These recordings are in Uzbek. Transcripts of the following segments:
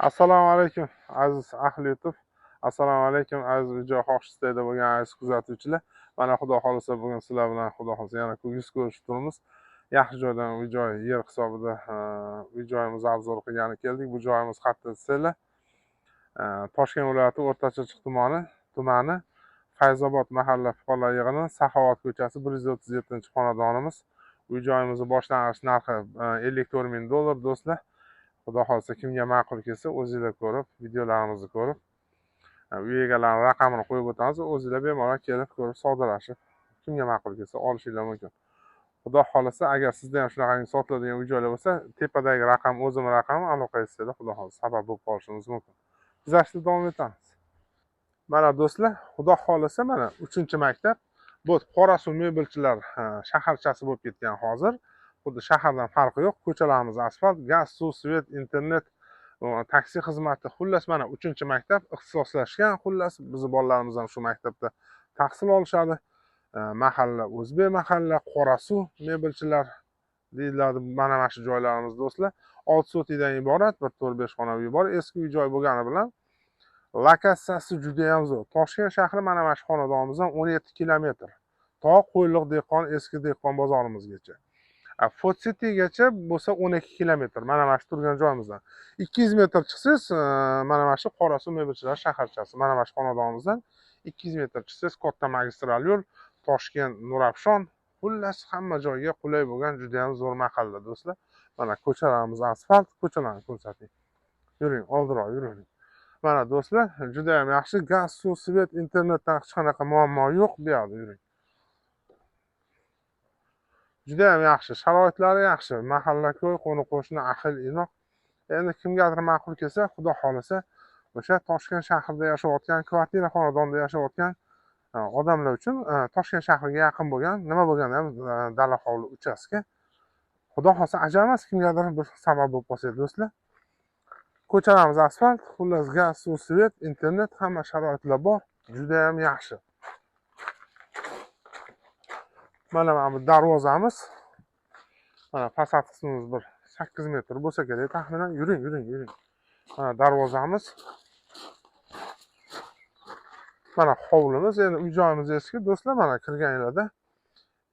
Assalomu alaykum aziz ahli YouTube. Assalomu alaykum aziz uy-joy xohishida bo'lgan aziz kuzatuvchilar. Mana xudo xolisa bugun sizlar bilan xudo xolisa yana yuz ko'rishib turibmiz. Yaxshi joydan uy-joy yer hisobida uy-joyimizni obzor qilgani keldik. Bu joyimiz qayerda desanglar, Toshkent viloyati O'rtacho'chiq tumani Fayzobod mahalla fuqarolar yig'ini Saxovat ko'chasi 137-xonadonimiz. Uy-joyimizni boshlang'ich narxi $54,000 do'stlar. Xudo xohlasa kimga ma'qul kelsa o'zinglar ko'rib, videolarimizni ko'rib, uy egalarining raqamini qo'yib o'tamiz. O'zinglar bemalol kelib ko'rib savdolashib, kimga ma'qul kelsa olishinglar mumkin. Xudo xohlasa agar sizda ham shunaqangi sotiladigan uy-joylar bo'lsa, tepadagi raqam o'zim raqamim, aloqa qilsanglar xudo xohlasa sabab bo'lib qolishimiz mumkin. Kuzatishda davom etamiz. Mana do'stlar, xudo xohlasa mana 3-maktab. Bu Qorasuv mebelchilar shaharchasi bo'lib ketgan hozir. Xuddi shahardan farqi yo'q. Ko'chalarimiz asfalt, gaz, suv, svet, internet, taksi xizmati. Xullas mana 3-maktab ixtisoslashgan. Xullas bizni bolalarimiz ham shu maktabda tahsil olishadi. Mahalla o'zbek mahalla, Qorasuv mebelchilar deyiladi. Mana shu joylarimiz do'stlar. 6 sotidan iborat, bir 4-5 xona uy bor. Eski uy-joy bo'lgani bilan lokatsiyasi juda ham zo'r. Toshkent shahri mana shu xonadonimizdan 17 kilometr. To Qo'yliq dehqon, eski dehqon bozorimizgacha. Fotsitygacha bo'lsa 12 kilometr. Mana shu turgan joyimizdan. 200 metr chiqsangiz, mana shu Qorasuv mebelchilar shaharchasi. Mana shu xonadonimizdan 200 metr chiqsangiz katta magistral yo'l, Toshkent, Nurafshon, xullas hamma joyga qulay bo'lgan juda ham zo'r mahalla do'stlar. Mana ko'chalarimiz asfalt, ko'chalarni ko'rsating. Yuring, oldiroq yuring. Mana do'stlar, juda ham yaxshi gaz, suv, svet, internetdan hech qanaqa muammo yo'q. Bu yerda yuring. Juda ham yaxshi, sharoitlari yaxshi. Mahalla-ko'y, qo'ni-qo'shni, ahil-inoq. Endi kimgadir ma'qul kelsa, xudo xolasa, o'sha Toshkent shahrida yashayotgan, kvartira xonadonda yashayotgan odamlar uchun Toshkent shahriga yaqin bo'lgan, nima bo'lganda ham dala hovli uchastka. Xudo xolasa ajamas kimgadir bir sabab bo'lib qolsa do'stlar. Ko'chalarimiz asfalt, xullas gaz, suv, svet, internet hamma sharoitlar bor. Juda ham yaxshi. Mana bu darvozamiz. Mana fasad qismimiz bir 8 metr bo'lsa kerak taxminan. Yuring. Mana darvozamiz. Mana hovlimiz. Endi uy-joyimiz eski do'stlar, mana kirganinglarda.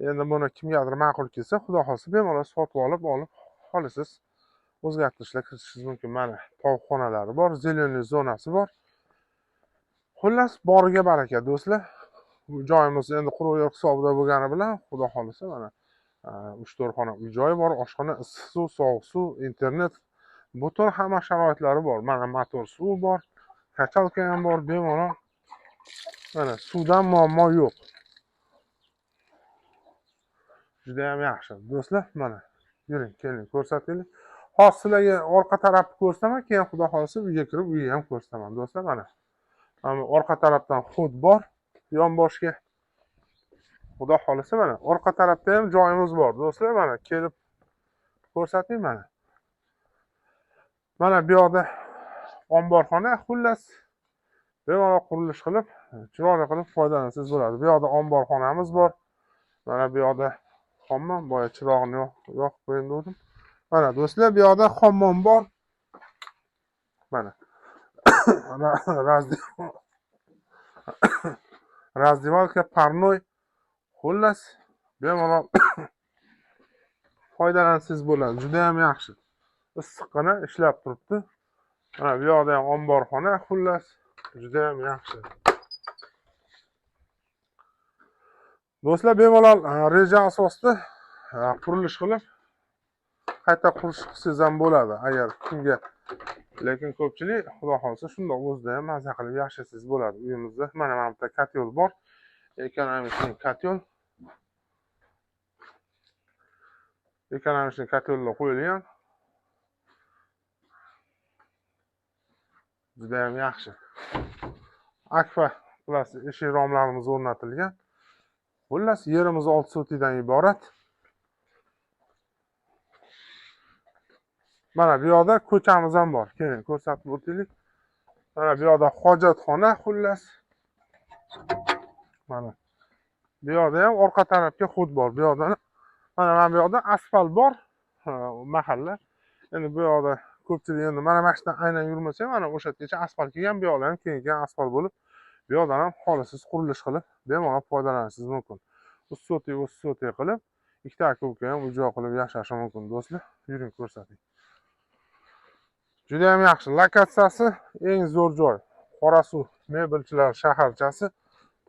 Endi buni kimgadir ma'qul kelsa, xudo xolasa bemalol sotib olib qolasiz. O'zgartirishlar kiritishingiz mumkin. Mana tovuq xonalari bor, zelenlik zonasi bor. Xullas boriga baraka do'stlar. Joyimiz endi quruq yer hisobida bo'lgani bilan xudo xolasa mana 3-4 xona uy-joy bor, oshxona, issiq suv, sovuq suv, internet, butun hamma sharoitlari bor. Mana motor suv bor, kachalka ham bor, bemalol. Mana suvdan muammo yo'q. Juda ham yaxshi do'stlar. Mana yuring, keling ko'rsataylik. Hozir sizlarga orqa tarafni ko'rsataman, keyin xudo xolasa uyga kirib uyni ham ko'rsataman do'stlar. Mana orqa tarafdan xud bor, yonboshga. Xudo xolasa mana orqa tarafda ham joyimiz bor do'stlar. Mana kelib ko'rsating mana. Mana bu yerda omborxona, xullas bemalol qurilish qilib, chiroyli qilib foydalansangiz bo'ladi. Bu yerda omborxonamiz bor. Mana bu yerda hammom, boya chirog'ini yoqib qo'ying dedim. Mana do'stlar, bu yerda hammom bor. Mana razdevalka, parnoy. Xullas bemalol foydalansangiz bo'ladi. Juda ham yaxshi. Issiqqina ishlab turibdi. Mana bu yerda ham omborxona, xullas juda ham yaxshi. Do'stlar, bemalol reja asosida qurilish qilib, qayta qurish qilsangiz ham bo'ladi. Agar kimga, lekin ko'pchilik xudo xolasa shundoq o'zida ham maza qilib yashasangiz bo'ladi. Uyimizda mana bu yerda katyol bor. Ekonomik katyol. Ekonomik katyollar qo'yilgan. Juda ham yaxshi. Akfa plastik eshik romlarimiz o'rnatilgan. Xullas yerimiz 6 sotidan iborat. Mana bu yerda ko'chamiz ham bor. Keling ko'rsatib o'taylik. Mana bu yerda hojatxona, xullas. Mana bu yerda ham orqa tarafga xud bor. Bu yerda mana bu yerda asfalt bor, mahalla. Endi bu yerda ko'pchilik endi mana shu yerdan aynan yurmasa mana o'sha yergacha asfalt kelgan, bu yoqlar ham keyin asfalt bo'lib, bu yoqdan ham xolisiz qurilish qilib bemalol foydalanishingiz mumkin. Ustotiy qilib ikkita aka-uka ham uy-joy qilib yashashi mumkin do'stlar. Yuring ko'rsating. Juda ham yaxshi. Lokatsiyasi eng zo'r joy. Qorasuv mebelchilar shaharchasi.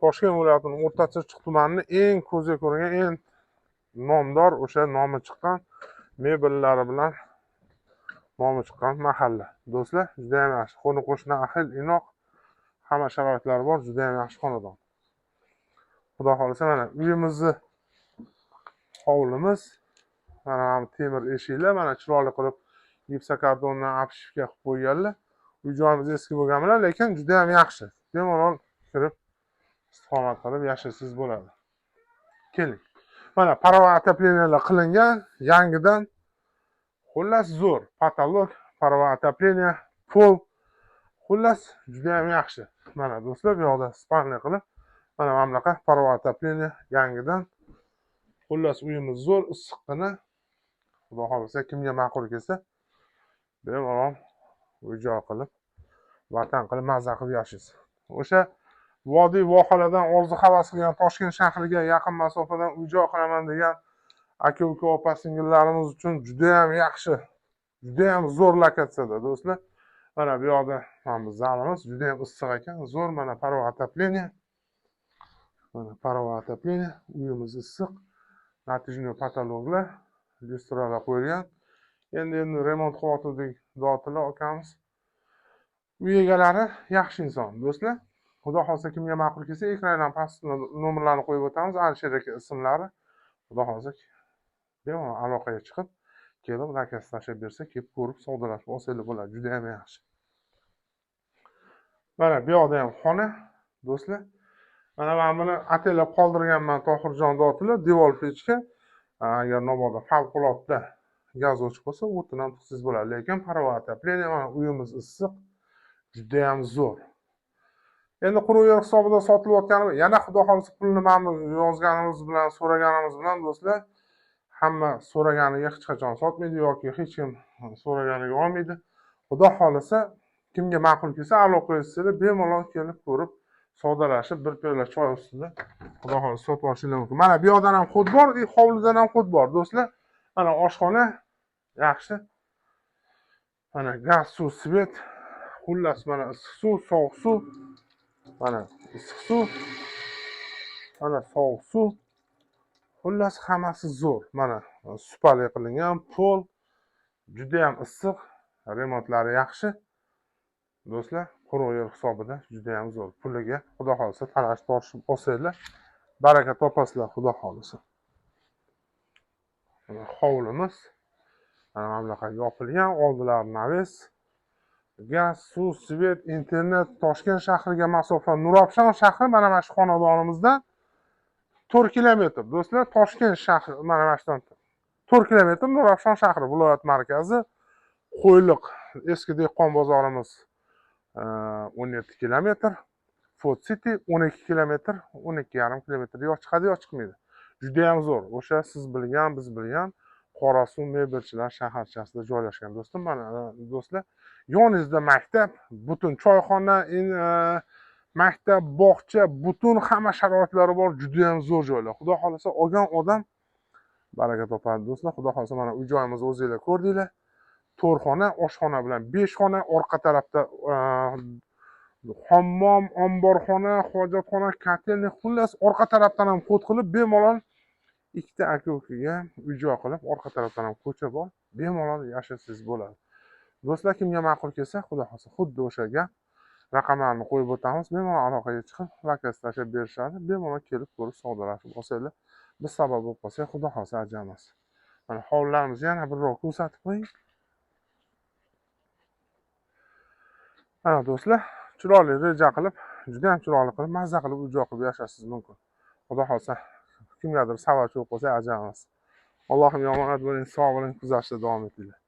Toshkent viloyatining O'rta-Chirchiq tumanining eng ko'zga ko'ringan, eng nomdor, o'sha nomi chiqqan mebellari bilan nomi chiqqan mahalla. Do'stlar, juda ham yaxshi. Qo'ni-qo'shni ahil, inoq, hamma sharoitlari bor, juda ham yaxshi xonadon. Xudo xolisa mana uyimizni hovlimiz, mana temir eshiklar, mana chiroyli qilib gipsokartondan apshivka qilib qo'yganlar. Uy-joyimiz eski bo'lgan bilan, lekin juda ham yaxshi. Bemalol kirib istiqomat qilib yashashsiz bo'ladi. Keling. Mana parova отоплениyalar qilingan, yangidan. Xullas zo'r. Patolog, parova отопление, pol. Xullas juda ham yaxshi. Mana do'stlar, bu yoqda spalniy qilib, mana mamlaqa parova отопление yangidan. Xullas uyimiz zo'r, issiqqina. Xudo xolisa kimga ma'qul kelsa, bemalol uy-joy qilib, vatan qilib, mazza qilib yashaysiz. O'sha vodiy vohalardan orzu havas qilgan Toshkent shahriga yaqin masofadan uy-joy qilaman degan aka-uka, opa-singillarimiz uchun juda ham yaxshi, juda ham zo'r lokatsiyada do'stlar. Mana bu yoqda mana zalimiz juda ham issiq ekan, zo'r. Mana parova отопление. Mana parova отопление, uyimiz issiq. Natijali patologlar, lyustralar qo'yilgan. Endi remont qilyotgandik, Dotila akamiz. Uy egalari yaxshi inson do'stlar. Xudo xolisa kimga ma'qul kelsa, ekrandan pastda nomerlarni qo'yib o'tamiz, Alisher aka ismlari. Xudo xolisa bemalol aloqaga chiqib, kelib zakaz tashlab bersa, kelib ko'rib savdolashib olsangiz bo'ladi. Juda ham yaxshi. Mana bu yoqda ham xona do'stlar. Mana men buni atelab qoldirganman Tohirjon Dotila, devor pechka. Agar mabodo favqulodda gaz o'chib qolsa, o'tin ham tiqsiz bo'ladi. Lekin parova отопление, mana uyimiz issiq, juda ham zo'r. Endi quruq yer hisobida sotilayotgani, yana xudo xolisa pulni mana yozganimiz bilan, so'raganimiz bilan do'stlar, hamma so'raganiga hech qachon sotmaydi yoki hech kim so'raganiga olmaydi. Xudo xolisa kimga ma'qul kelsa, aloqa qilsangiz, bemalol kelib ko'rib, savdolashib, bir piyola choy ustida xudo xolisa sotib olishingiz mumkin. Mana bu yoqdan ham xud bor, hovlidan ham xud bor do'stlar. Mana oshxona yaxshi. Mana gaz, suv, svet. Xullas mana issiq suv, sovuq suv. Mana issiq suv. Mana sovuq suv. Xullas hammasi zo'r. Mana supali qilingan, pol. Juda ham issiq. Remontlari yaxshi. Do'stlar, quruq yer hisobida juda ham zo'r. Puliga xudo xolisa talashib tortishib olsanglar, baraka topasizlar xudo xolisa. Mana hovlimiz. Mana mamlaqa yopilgan, oldilari naves. Gaz, suv, svet, internet, Toshkent shahriga masofa. Nurafshon shahri mana shu xonadonimizdan 4 kilometr. Do'stlar, Toshkent shahri mana shundan 4 kilometr Nurafshon shahri viloyat markazi. Qo'yliq eski dehqon bozorimiz 17 kilometr. Food City 12 kilometr, 12,5 kilometr yo chiqadi yo chiqmaydi. Juda ham zo'r. O'sha siz bilgan, biz bilgan Qorasuv mebelchilar shaharchasida joylashgan do'stim. Mana do'stlar, yoningizda maktab, butun choyxona, maktab, bog'cha, butun hamma sharoitlari bor, juda ham zo'r joylar. Xudo xolisa olgan odam baraka topadi do'stlar. Xudo xolisa mana uy joyimizni o'zingizlar ko'rdinglar. 4 xona, oshxona bilan 5 xona, orqa tarafda hammom, omborxona, hojatxona, kotelni, xullas orqa tarafdan ham xod qilib, bemalol ikkita aka-ukaga uy-joy qilib, orqa tarafdan ham ko'cha bor, bemalol yashashsiz bo'ladi. Do'stlar, kimga ma'qul kelsa, xudo xolisa xuddi o'sha gap raqamlarni qo'yib o'tamiz, bemalol aloqaga chiqib, zakaz tashlab berishadi, bemalol kelib ko'rib savdolashib olsanglar, biz sabab bo'lib qolsak, xudo xolisa ajamas. Mana hovlilarimizni yana birroq ko'rsatib qo'ying. Mana do'stlar, chiroyli reja qilib, juda ham chiroyli qilib, mazza qilib uy-joy qilib yashashingiz mumkin. Xudo xolisa kimgadir savat bo'lib qolsa ajamas. Allohim omonat bo'ling, sog' bo'ling, kuzatishda davom etinglar.